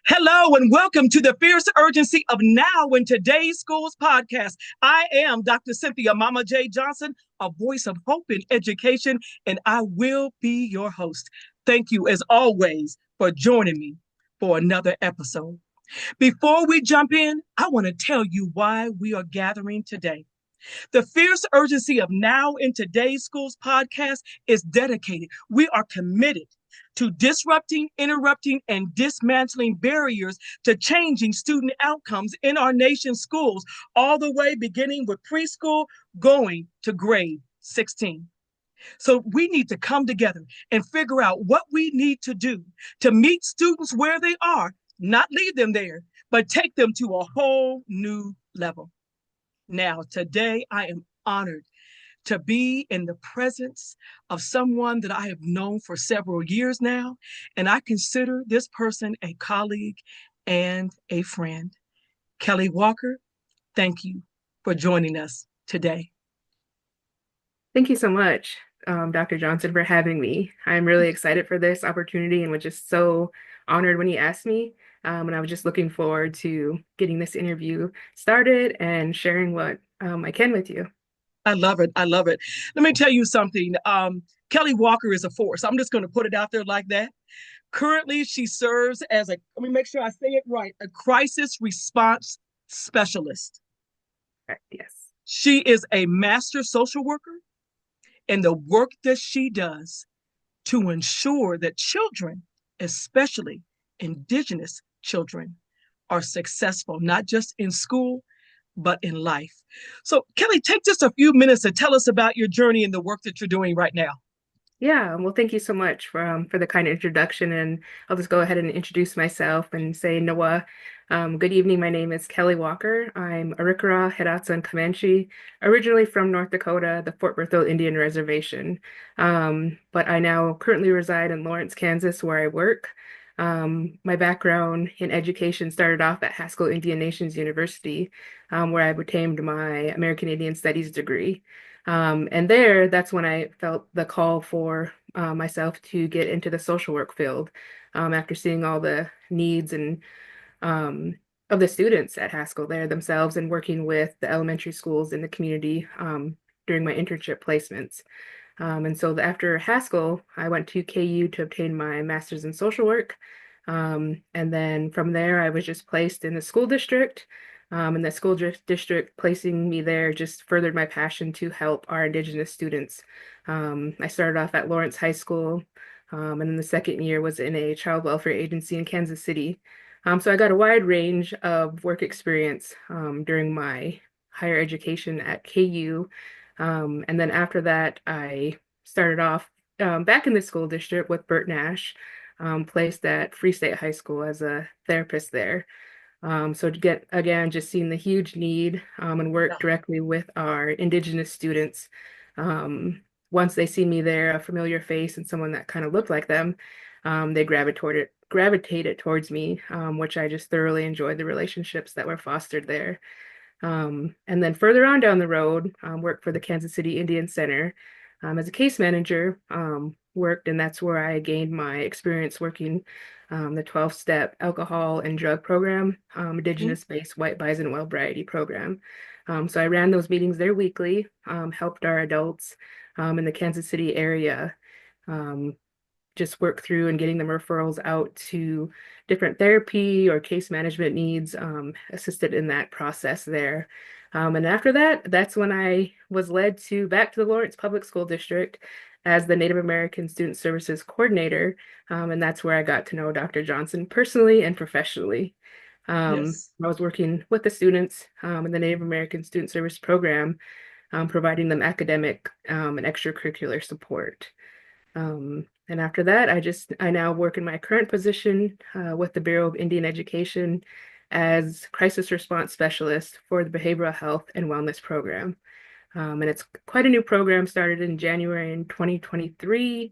Hello and welcome to the Fierce Urgency of Now in Today's Schools podcast. I am Dr. Cynthia Mama J. Johnson, a voice of hope in education, and I will be your host. Thank you, as always, for joining me for another episode. Before we jump in, I want to tell you why we are gathering today. The Fierce Urgency of Now in Today's Schools podcast is dedicated. We are committed to disrupting, interrupting, and dismantling barriers to changing student outcomes in our nation's schools, all the way beginning with preschool, going to grade 16. So we need to come together and figure out what we need to do to meet students where they are, not leave them there, but take them to a whole new level. Now, today I am honored to be in the presence of someone that I have known for several years now, and I consider this person a colleague and a friend. Kelly Walker, thank you for joining us today. Thank you so much, Dr. Johnson, for having me. I'm really excited for this opportunity and was just so honored when you asked me. And I was just looking forward to getting this interview started and sharing what I can with you. I love it. I love it. Let me tell you something. Kelly Walker is a force. I'm just going to put it out there like that. Currently, she serves as let me make sure I say it right, a crisis response specialist. Correct, yes. She is a master social worker, and the work that she does to ensure that children, especially Indigenous children, are successful, not just in school, but in life. So, Kelly, take just a few minutes to tell us about your journey and the work that you're doing right now. Yeah, well, thank you so much for the kind introduction. And I'll just go ahead and introduce myself and say, Noah, good evening. My name is Kelly Walker. I'm Arikara, Hidatsa, and Comanche, originally from North Dakota, the Fort Berthold Indian Reservation. But I now currently reside in Lawrence, Kansas, where I work. My background in education started off at Haskell Indian Nations University, where I obtained my American Indian Studies degree. And there, that's when I felt the call for myself to get into the social work field after seeing all the needs and of the students at Haskell there themselves and working with the elementary schools in the community during my internship placements. And so after Haskell, I went to KU to obtain my master's in social work. And then from there, I was just placed in the school district. And the district placing me there just furthered my passion to help our Indigenous students. I started off at Lawrence High School, and then the second year was in a child welfare agency in Kansas City. So I got a wide range of work experience during my higher education at KU. And then after that, I started off back in the school district with Bert Nash, placed at Free State High School as a therapist there. So to get, again, just seeing the huge need and work directly with our Indigenous students. Once they see me there, a familiar face and someone that kind of looked like them, they gravitated towards me, which I just thoroughly enjoyed the relationships that were fostered there. And then further on down the road, worked for the Kansas City Indian Center as a case manager, worked, and that's where I gained my experience working the 12-step alcohol and drug program, Mhm. Indigenous-based white bison well variety program. So I ran those meetings there weekly, helped our adults in the Kansas City area um, just work through and getting them referrals out to different therapy or case management needs, assisted in that process there. And after that, that's when I was led to back to the Lawrence Public School District as the Native American Student Services Coordinator. And that's where I got to know Dr. Johnson personally and professionally. Yes. I was working with the students in the Native American Student Service Program, providing them academic and extracurricular support. And after that, I now work in my current position with the Bureau of Indian Education as crisis response specialist for the Behavioral Health and Wellness Program. And it's quite a new program, started in January in 2023.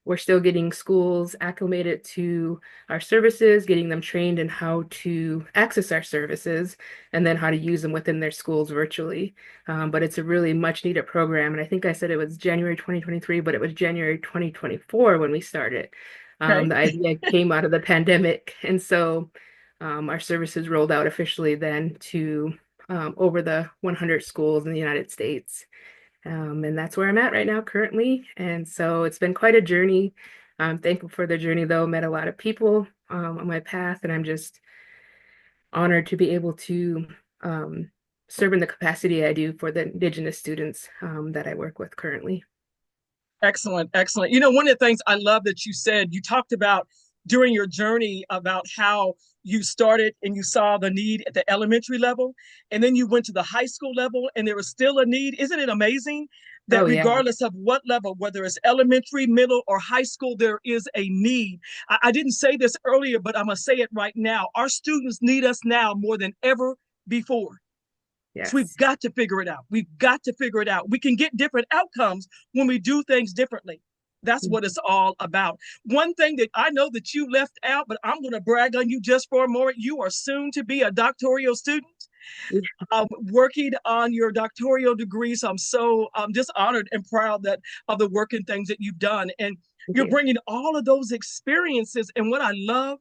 We're still getting schools acclimated to our services, getting them trained in how to access our services, and then how to use them within their schools virtually. But it's a really much needed program. And I think I said it was January 2023, but it was January 2024 when we started. Okay. The idea came out of the pandemic. And so our services rolled out officially then to over the 100 schools in the United States. And that's where I'm at right now currently. And so it's been quite a journey. I'm thankful for the journey, though. Met a lot of people on my path, and I'm just honored to be able to serve in the capacity I do for the Indigenous students that I work with currently. Excellent, excellent. You know, one of the things I love that you said, you talked about during your journey about how you started and you saw the need at the elementary level, and then you went to the high school level and there was still a need. Isn't it amazing that Oh, yeah. regardless of what level, whether it's elementary, middle, or high school, there is a need? I didn't say this earlier, but I'm going to say it right now. Our students need us now more than ever before. So we've Yes. got to figure it out. We've got to figure it out. We can get different outcomes when we do things differently. That's what it's all about. One thing that I know that you left out, but I'm going to brag on you just for a moment. You are soon to be a doctoral student, working on your doctoral degree. So I'm just honored and proud that of the work and things that you've done. And Thank you're you. bringing all of those experiences. And what I love,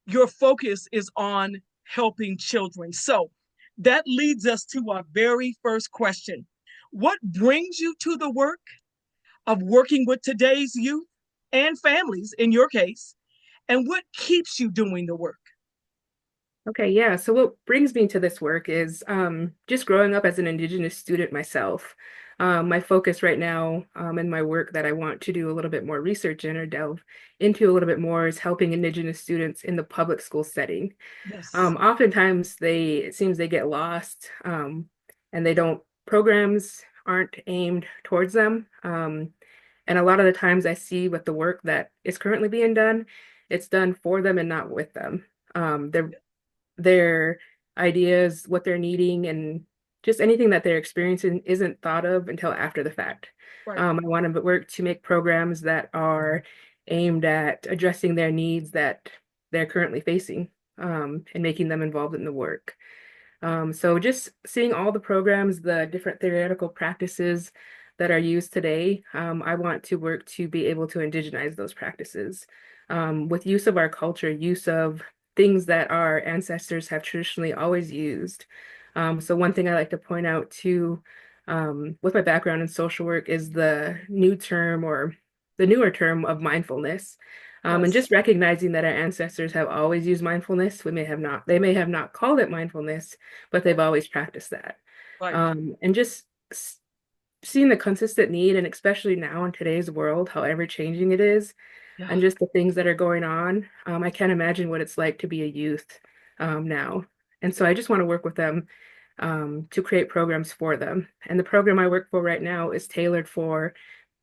your focus is on helping children. So that leads us to our very first question. What brings you to the work of working with today's youth and families, in your case? And what keeps you doing the work? Okay, yeah. So what brings me to this work is just growing up as an Indigenous student myself. My focus right now in my work that I want to do a little bit more research in or delve into a little bit more is helping Indigenous students in the public school setting. Yes. Oftentimes it seems they get lost and they don't, programs aren't aimed towards them. And a lot of the times I see with the work that is currently being done, it's done for them and not with them. Their ideas, what they're needing, and just anything that they're experiencing isn't thought of until after the fact. Right. I want to work to make programs that are aimed at addressing their needs that they're currently facing, and making them involved in the work. So just seeing all the programs, the different theoretical practices that are used today, I want to work to be able to indigenize those practices with use of our culture, use of things that our ancestors have traditionally always used. So one thing I like to point out too, with my background in social work is the new term or the newer term of mindfulness. And Yes. just recognizing that our ancestors have always used mindfulness, they may have not called it mindfulness, but they've always practiced that. Right. And just seeing the consistent need, and especially now in today's world, how ever changing it is, Yeah. and just the things that are going on, I can't imagine what it's like to be a youth now. And so I just want to work with them to create programs for them. And the program I work for right now is tailored for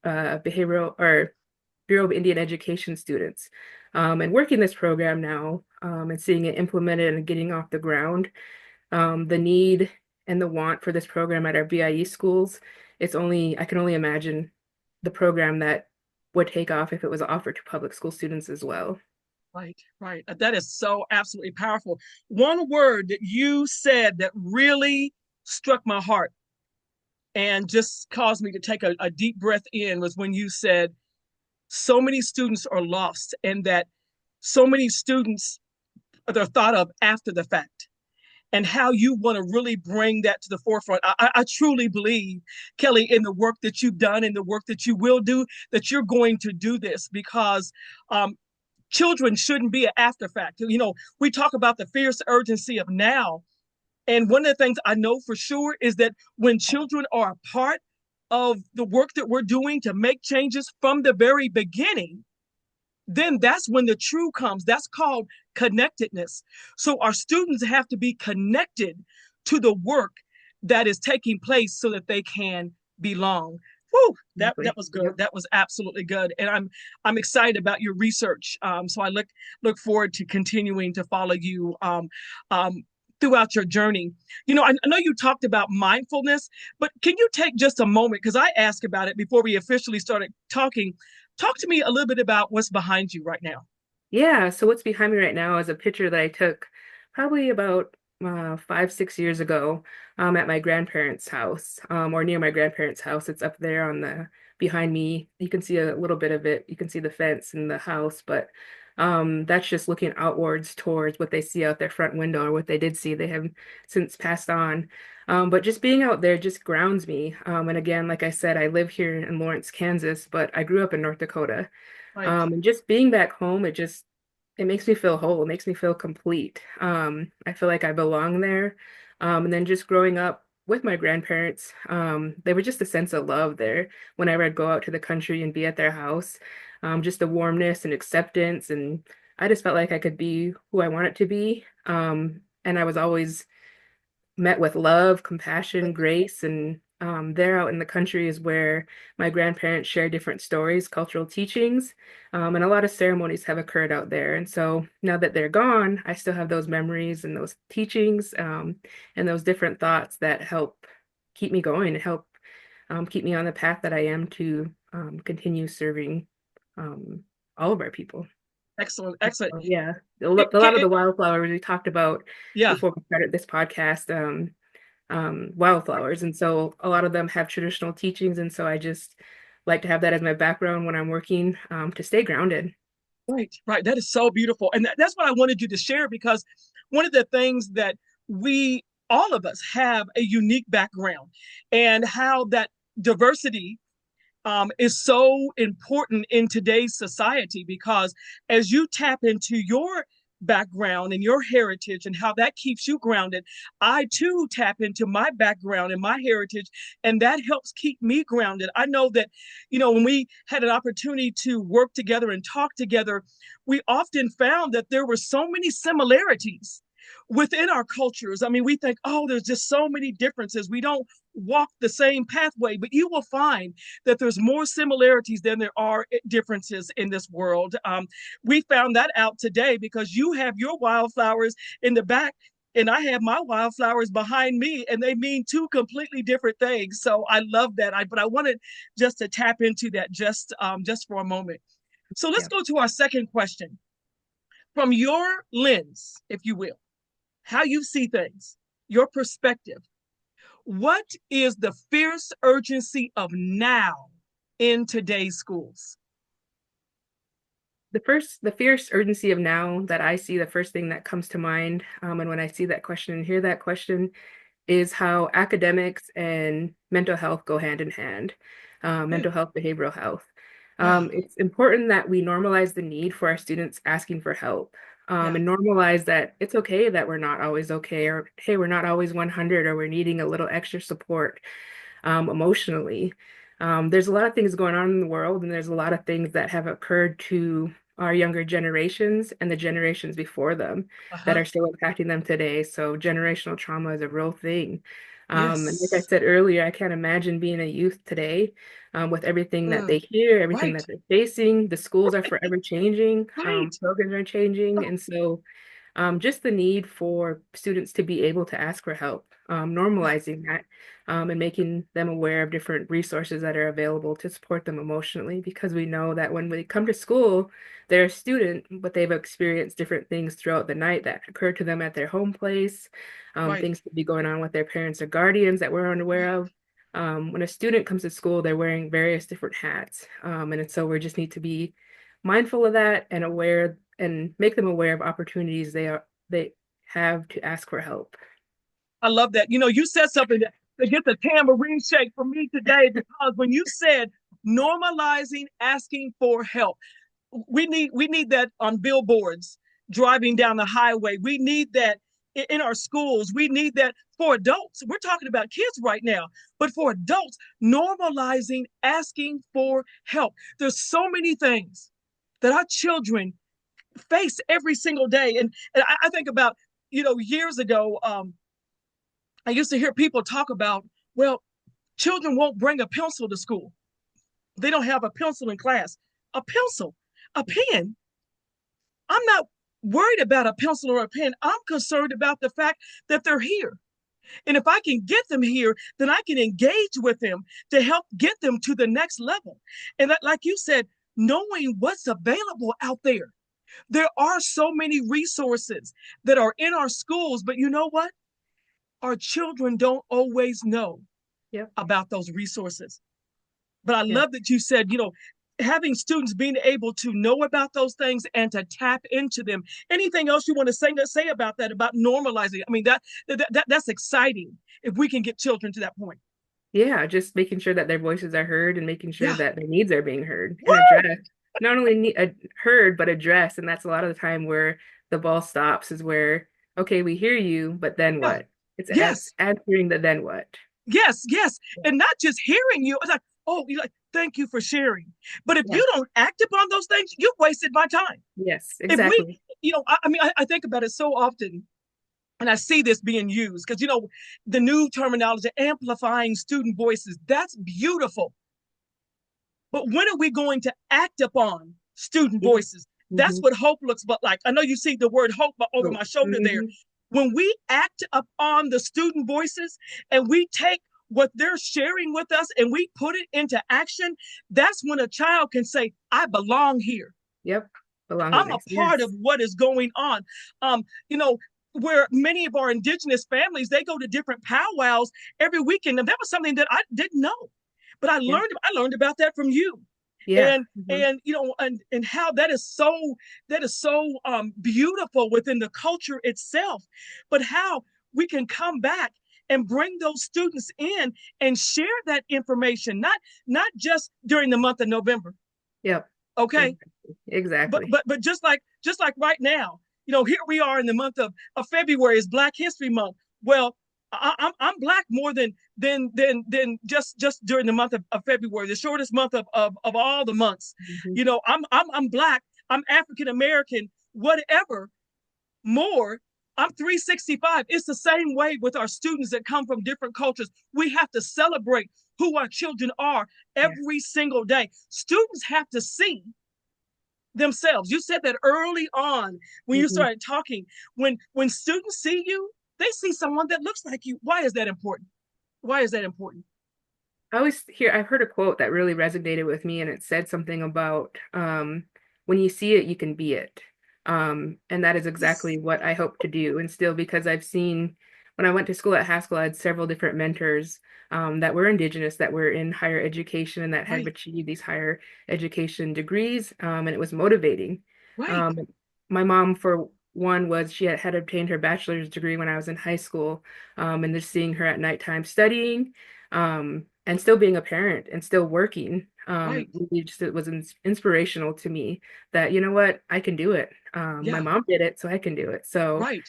behavioral or Bureau of Indian Education students. And working this program now and seeing it implemented and getting off the ground, the need and the want for this program at our BIE schools, I can only imagine the program that would take off if it was offered to public school students as well. Right. Right. That is so absolutely powerful. One word that you said that really struck my heart and just caused me to take a deep breath in was when you said so many students are lost and that so many students are thought of after the fact, and how you want to really bring that to the forefront. I truly believe, Kelly, in the work that you've done and the work that you will do, that you're going to do this because children shouldn't be an after fact. You know, we talk about the fierce urgency of now. And one of the things I know for sure is that when children are a part of the work that we're doing to make changes from the very beginning, then that's when the true comes. That's called connectedness. So our students have to be connected to the work that is taking place so that they can belong. Whew, that Exactly. was good. Yep. That was absolutely good, and I'm excited about your research. So I look forward to continuing to follow you um, throughout your journey. You know, I know you talked about mindfulness, but can you take just a moment because I asked about it before we officially started talking. Talk to me a little bit about what's behind you right now. Yeah, so what's behind me right now is a picture that I took probably about 5, 6 years ago at my grandparents' house or near my grandparents' house. It's up there on the behind me. You can see a little bit of it. You can see the fence in the house, but that's just looking outwards towards what they see out their front window or what they did see. They have since passed on. But just being out there just grounds me. And again, like I said, I live here in Lawrence, Kansas, but I grew up in North Dakota. Right. And just being back home, it makes me feel whole. It makes me feel complete. I feel like I belong there. And then just growing up with my grandparents, they were just a sense of love there whenever I'd go out to the country and be at their house. Just the warmness and acceptance. And I just felt like I could be who I wanted to be. And I was always met with love, compassion, grace, and there out in the country is where my grandparents share different stories, cultural teachings, and a lot of ceremonies have occurred out there. And so now that they're gone, I still have those memories and those teachings, and those different thoughts that help keep me going and help keep me on the path that I am to continue serving um, all of our people. Excellent, excellent. So, yeah, It, a lot of it, the wildflowers we talked about yeah, before we started this podcast. Wildflowers. And so a lot of them have traditional teachings. And so I just like to have that as my background when I'm working to stay grounded. right, right. That is so beautiful. And that's what I wanted you to share because one of the things that all of us have a unique background and how that diversity is so important in today's society because as you tap into your background and your heritage and how that keeps you grounded, I too tap into my background and my heritage, and that helps keep me grounded. I know that, when we had an opportunity to work together and talk together, we often found that there were so many similarities within our cultures. I mean, we think, oh, there's just so many differences. We don't walk the same pathway, but you will find that there's more similarities than there are differences in this world. We found that out today because you have your wildflowers in the back and I have my wildflowers behind me, and they mean two completely different things. So I love that. But I wanted just to tap into that just for a moment. So let's Yeah. go to our second question. From your lens, if you will, how you see things, your perspective, what is the fierce urgency of now in today's schools? The fierce urgency of now that I see, the first thing that comes to mind, and when I see that question and hear that question, is how academics and mental health go hand in hand, Mm, mental health, behavioral health. wow. It's important that we normalize the need for our students asking for help, Yeah. and normalize that it's okay that we're not always okay, or hey, we're not always 100, or we're needing a little extra support emotionally. There's a lot of things going on in the world, and there's a lot of things that have occurred to our younger generations and the generations before them that Uh-huh. are still impacting them today. So generational trauma is a real thing. And like I Yes. said earlier, I can't imagine being a youth today with everything that Mm, they hear, everything right. that they're facing. The schools are forever changing, Right. programs are changing. And so just the need for students to be able to ask for help, normalizing that, and making them aware of different resources that are available to support them emotionally, because we know that when they come to school, they're a student, but they've experienced different things throughout the night that occurred to them at their home place. Right. Things could be going on with their parents or guardians that we're unaware of. When a student comes to school, they're wearing various different hats. And so we just need to be mindful of that and aware and make them aware of opportunities they have to ask for help. I love that. You said something that gets a tambourine shake for me today because when you said normalizing asking for help, we need that on billboards driving down the highway. We need that in our schools. We need that for adults. We're talking about kids right now, but for adults, normalizing asking for help. There's so many things that our children face every single day. And I think about, years ago, I used to hear people talk about, well, children won't bring a pencil to school. They don't have a pencil in class. A pencil, a pen. I'm not worried about a pencil or a pen. I'm concerned about the fact that they're here. And if I can get them here, then I can engage with them to help get them to the next level. And like you said, knowing what's available out there. There are so many resources that are in our schools, but you know what? Our children don't always know Yep. about those resources. But I Yeah. love that you said, having students being able to know about those things and to tap into them. Anything else you want to say about that, about normalizing? I mean, that's exciting if we can get children to that point. Yeah, just making sure that their voices are heard and making sure Yeah. that their needs are being heard and Woo! addressed. Not only heard, but addressed. And that's a lot of the time where the ball stops is where, okay, we hear you, but then Yeah. what? It's Yes. answering the then what. Yes. Yes. And not just hearing you. It's like, oh, you're like, thank you for sharing. But if Yeah. you don't act upon those things, you've wasted my time. Yes, If we, exactly. I think about it so often, and I see this being used because, the new terminology, amplifying student voices, that's beautiful. But when are we going to act upon student Yeah. voices? That's Mm-hmm. what hope looks but like. I know you see the word hope over So, my shoulder there. When we act upon the student voices and we take what they're sharing with us and we put it into action, that's when a child can say, I belong here. yep. I'm a Belongingness. part of Yes. what is going on. Um, you know, where many of our indigenous families, they go to different powwows every weekend. And that was something that I didn't know. But Yeah. I learned about that from you. Yeah. And Mm-hmm. and how that is so beautiful within the culture itself, but how we can come back and bring those students in and share that information, not just during the month of November, Yep. okay, Exactly. but Exactly. but but just like right now, here we are in the month of February is Black History Month. Well, I'm black more than just during the month of February, the shortest month of all the months. Mm-hmm. I'm black. I'm African American. Whatever more. I'm 365. It's the same way with our students that come from different cultures. We have to celebrate who our children are Yeah. every single day. Students have to see themselves. You said that early on when you Mm-hmm. started talking. When students see you, they see someone that looks like you. Why is that important? Why is that important? I've heard a quote that really resonated with me, and it said something about when you see it, you can be it. And that is exactly Yes. what I hope to do. And still, because I've seen when I went to school at Haskell, I had several different mentors that were Indigenous, that were in higher education, and that had Right. achieved these higher education degrees. And it was motivating. Right. Um, my mom, for one, was she had obtained her bachelor's degree when I was in high school, and just seeing her at nighttime studying and still being a parent and still working, Right. really just it was inspirational to me that, you know what, I can do it. My Yeah. mom did it, so I can do it. So Right.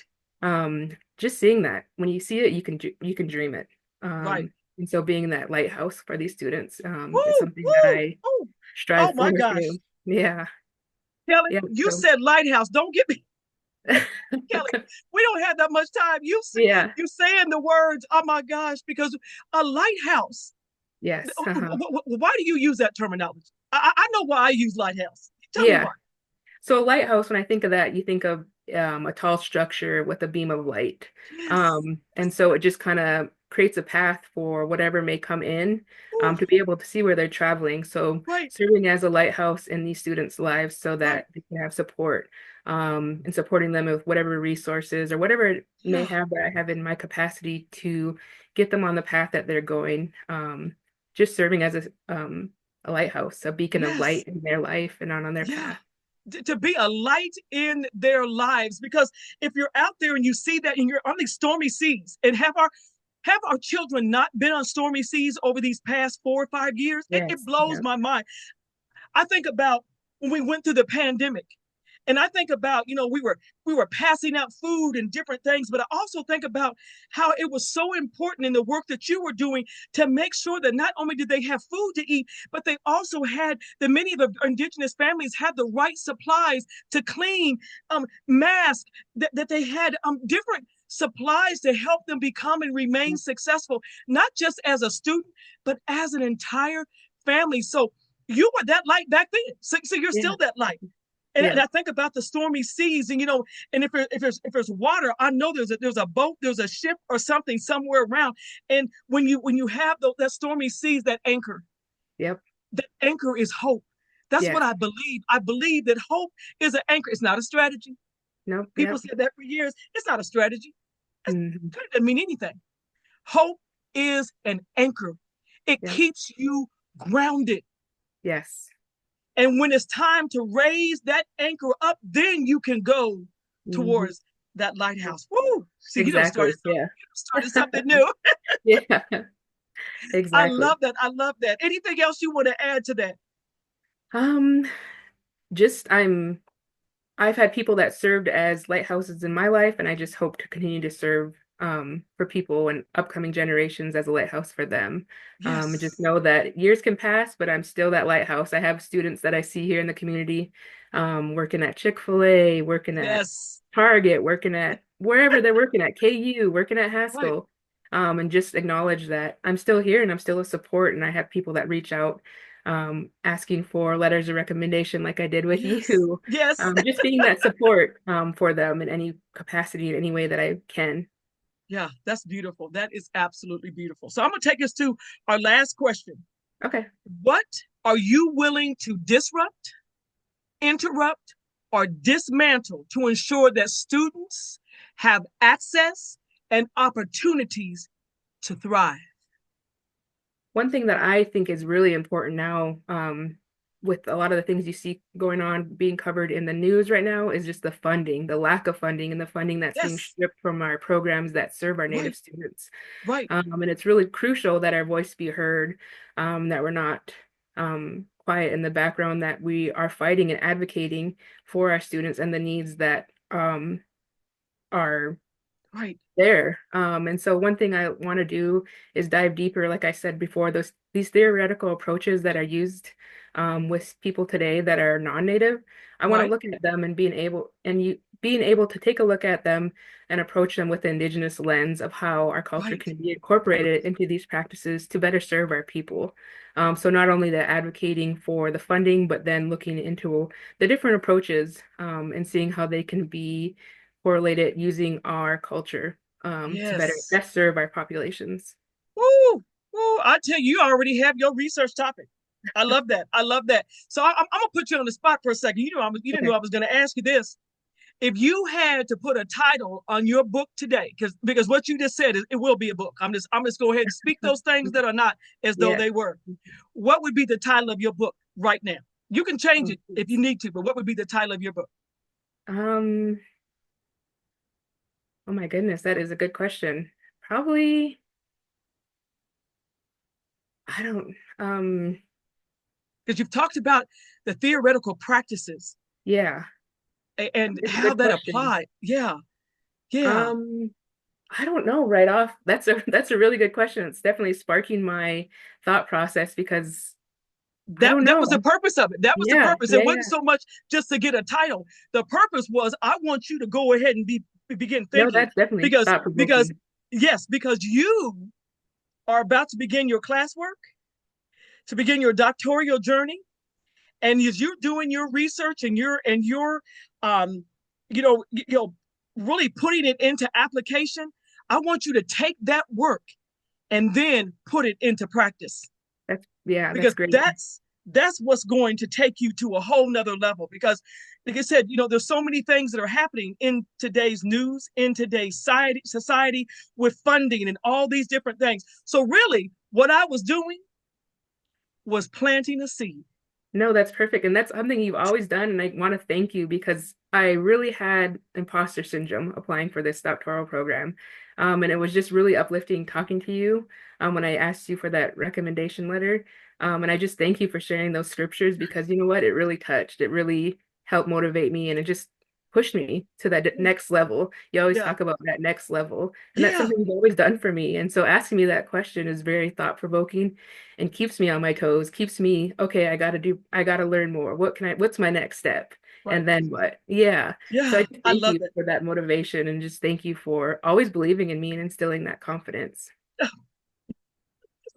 just seeing that when you see it, you can dream it. Right. And so being that lighthouse for these students is Woo. something that Woo. I Oh. Oh strive my for gosh. too. Yeah, Kelly, yeah. you So said lighthouse. Don't get me, Kelly. We don't have that much time. yeah, You saying the words. Oh my gosh, because a lighthouse. yes, uh-huh. Why do you use that terminology? I know why I use lighthouse. Tell me Yeah. why. So a lighthouse, when I think of that, you think of a tall structure with a beam of light. Yes. And so it just kind of creates a path for whatever may come in Ooh, to be able to see where they're traveling. So right. serving as a lighthouse in these students' lives so Right. that they can have support and supporting them with whatever resources or whatever it may Yeah. have that I have in my capacity to get them on the path that they're going. Just serving as a lighthouse, a beacon of Yes. light in their life and on their Yeah. path. To be a light in their lives, because if you're out there and you see that and you're on these stormy seas, and have our children not been on stormy seas over these past 4 or 5 years, it Yes. blows Yeah. my mind. I think about when we went through the pandemic. And I think about, we were passing out food and different things, but I also think about how it was so important in the work that you were doing to make sure that not only did they have food to eat, but they also had the many of the indigenous families had the right supplies to clean, masks, that they had different supplies to help them become and remain successful, not just as a student, but as an entire family. So you were that light back then. So you're Yeah. still that light. And Yeah. I think about the stormy seas, and and if there's water, I know there's a boat, there's a ship or something somewhere around. And when you have that stormy seas, that anchor Yep. is hope. That's what Yes. I believe. I believe that hope is an anchor. It's not a strategy. Nope. People Yep. said that for years. It's not a strategy. It Hmm. doesn't mean anything. Hope is an anchor. It Yep. keeps you grounded. Yes. And when it's time to raise that anchor up, then you can go Hmm. towards that lighthouse. Woo! See, Exactly. Yeah. you started something new. Yeah. I Exactly. love that. I love that. Anything else you want to add to that? Um, just I've had people that served as lighthouses in my life, and I just hope to continue to serve for people and upcoming generations as a lighthouse for them. And just Yes. know that years can pass, but I'm still that lighthouse. I have students that I see here in the community, working at Chick-fil-A, working at Yes. Target, working at wherever they're working at, KU, working at Right. Haskell. And just acknowledge that I'm still here and I'm still a support, and I have people that reach out asking for letters of recommendation like I did with Yes. you. Yes. Just being that support for them in any capacity, in any way that I can. Yeah, that's beautiful. That is absolutely beautiful. So I'm going to take us to our last question. Okay. What are you willing to disrupt, interrupt, or dismantle to ensure that students have access and opportunities to thrive? One thing that I think is really important now, with a lot of the things you see going on being covered in the news right now, is just the funding, the lack of funding, and the funding that's being Yes, stripped from our programs that serve our Native right, students. right. And it's really crucial that our voice be heard, that we're not quiet in the background, that we are fighting and advocating for our students and the needs that are Right, there. And so one thing I want to do is dive deeper, like I said before, these theoretical approaches that are used with people today that are non-native. I want to right, look at them and being able to take a look at them and approach them with the indigenous lens of how our culture right. can be incorporated into these practices to better serve our people. So not only the advocating for the funding, but then looking into the different approaches and seeing how they can be correlated using our culture to better Yes. best serve our populations. Woo, woo. I tell you, you already have your research topic. I love that. I love that. So I'm gonna put you on the spot for a second. You didn't know Okay. I was gonna ask you this. If you had to put a title on your book today, because what you just said is it will be a book. I'm just go ahead and speak those things that are not as though Yeah. they were. What would be the title of your book right now? You can change Oh, it if you need to, but what would be the title of your book? Um, oh my goodness, that is a good question. Probably, I don't, Because you've talked about the theoretical practices yeah, and it's a how good that question. applied. Yeah, yeah. Um, I don't know right off. That's a really good question. It's definitely sparking my thought process because I that don't that was the know. purpose of it. That was the Yeah, purpose. yeah, It wasn't yeah. so much just to get a title. The purpose was I want you to go ahead and begin No, thinking that's definitely because thought-provoking. yes, because you are about to begin your classwork, to begin your doctoral journey, and as you're doing your research and you're um really putting it into application, I want you to take that work and then put it into practice Yeah, that's because great. that's what's going to take you to a whole nother level because like I said, there's so many things that are happening in today's news, in today's society with funding and all these different things. So really what I was doing was planting a seed. No, that's perfect. And that's something you've always done. And I want to thank you because I really had imposter syndrome applying for this doctoral program. And it was just really uplifting talking to you when I asked you for that recommendation letter. And I just thank you for sharing those scriptures because you know what? It really touched. It really helped motivate me and it just pushed me to that next level. You always Yeah, talk about that next level. And that's yeah, something you've always done for me. And so asking me that question is very thought-provoking and keeps me on my toes, keeps me, okay, I gotta learn more. What's my next step? right. And then what? Yeah. So I Yeah, just I thank love you it. for that motivation and just thank you for always believing in me and instilling that confidence.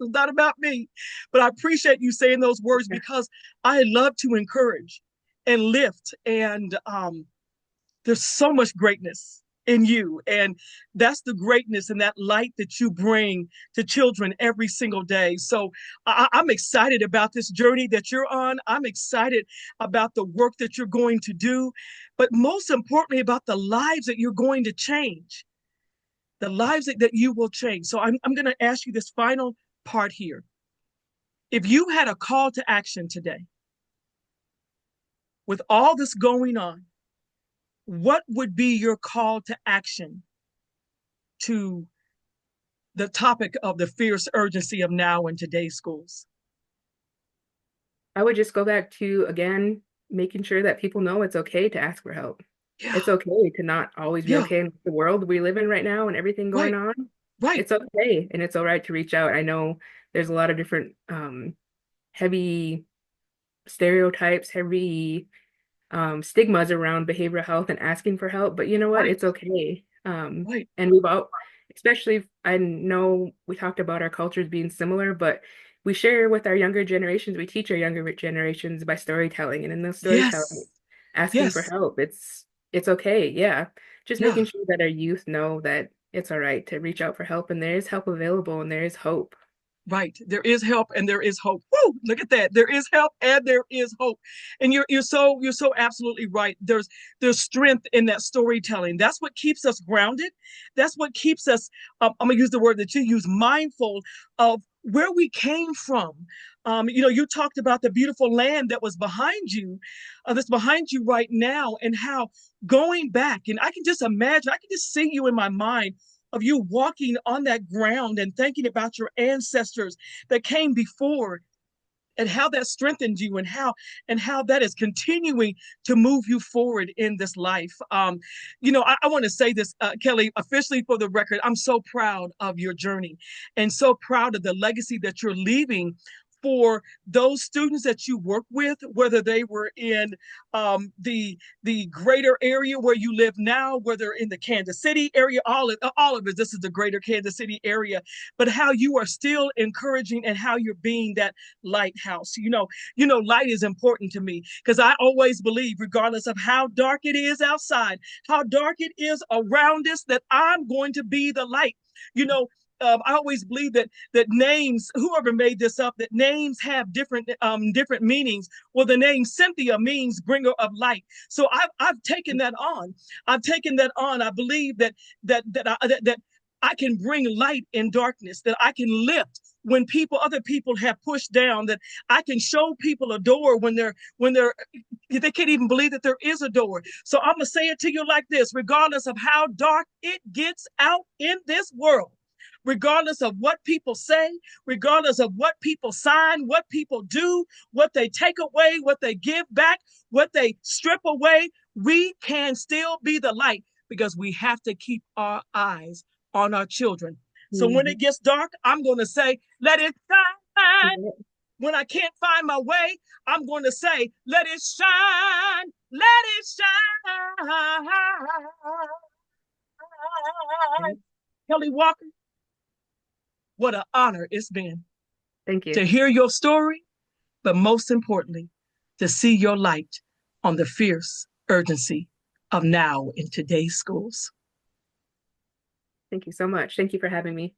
It's not about me, but I appreciate you saying those words Yeah. because I love to encourage and lift, and there's so much greatness in you. And that's the greatness and that light that you bring to children every single day. So I'm excited about this journey that you're on. I'm excited about the work that you're going to do, but most importantly, about the lives that you're going to change, the lives that you will change. So I'm going to ask you this final part here. If you had a call to action today, with all this going on, what would be your call to action to the topic of the fierce urgency of now in today's schools? I would just go back to, again, making sure that people know it's okay to ask for help. Yeah, It's okay to not always be yeah, okay in the world we live in right now and everything going right, on. right, It's okay, and it's all right to reach out. I know there's a lot of different heavy stereotypes, heavy stigmas around behavioral health and asking for help, but you know what? right, It's okay. right, And we've all, especially, I know we talked about our cultures being similar, but we share with our younger generations, we teach our younger generations by storytelling, and in those storytelling, yes, asking for yes, help, it's okay. Yeah. Just yeah. making sure that our youth know that it's all right to reach out for help and there is help available and there is hope. Right. There is help and there is hope. Woo! Look at that. There is help and there is hope. And you're so absolutely right. There's strength in that storytelling. That's what keeps us grounded. That's what keeps us, I'm gonna use the word that you use, mindful of where we came from. You talked about the beautiful land that was behind you, that's behind you right now, and how going back, and I can just imagine, I can just see you in my mind of you walking on that ground and thinking about your ancestors that came before, and how that strengthened you, and how that is continuing to move you forward in this life. I want to say this, Kelly, officially for the record. I'm so proud of your journey and so proud of the legacy that you're leaving for those students that you work with, whether they were in the greater area where you live now, whether in the Kansas City area, all of it. This is the greater Kansas City area, but how you are still encouraging and how you're being that lighthouse. Light is important to me because I always believe, regardless of how dark it is outside, how dark it is around us, that I'm going to be the light. You know, I always believe that names, whoever made this up, that names have different meanings. Well, the name Cynthia means bringer of light. So I've taken that on. I've taken that on. I believe that I can bring light in darkness, that I can lift when other people have pushed down, that I can show people a door when they can't even believe that there is a door. So I'm gonna say it to you like this: regardless of how dark it gets out in this world, regardless of what people say, regardless of what people sign, what people do, what they take away, what they give back, what they strip away, we can still be the light because we have to keep our eyes on our children. So when it Mhm. gets dark, I'm going to say, let it shine. When I can't find my way, I'm going to say, let it shine, let it shine. Kelly Walker, what an honor it's been Thank you. to hear your story, but most importantly, to see your light on the fierce urgency of now in today's schools. Thank you so much. Thank you for having me.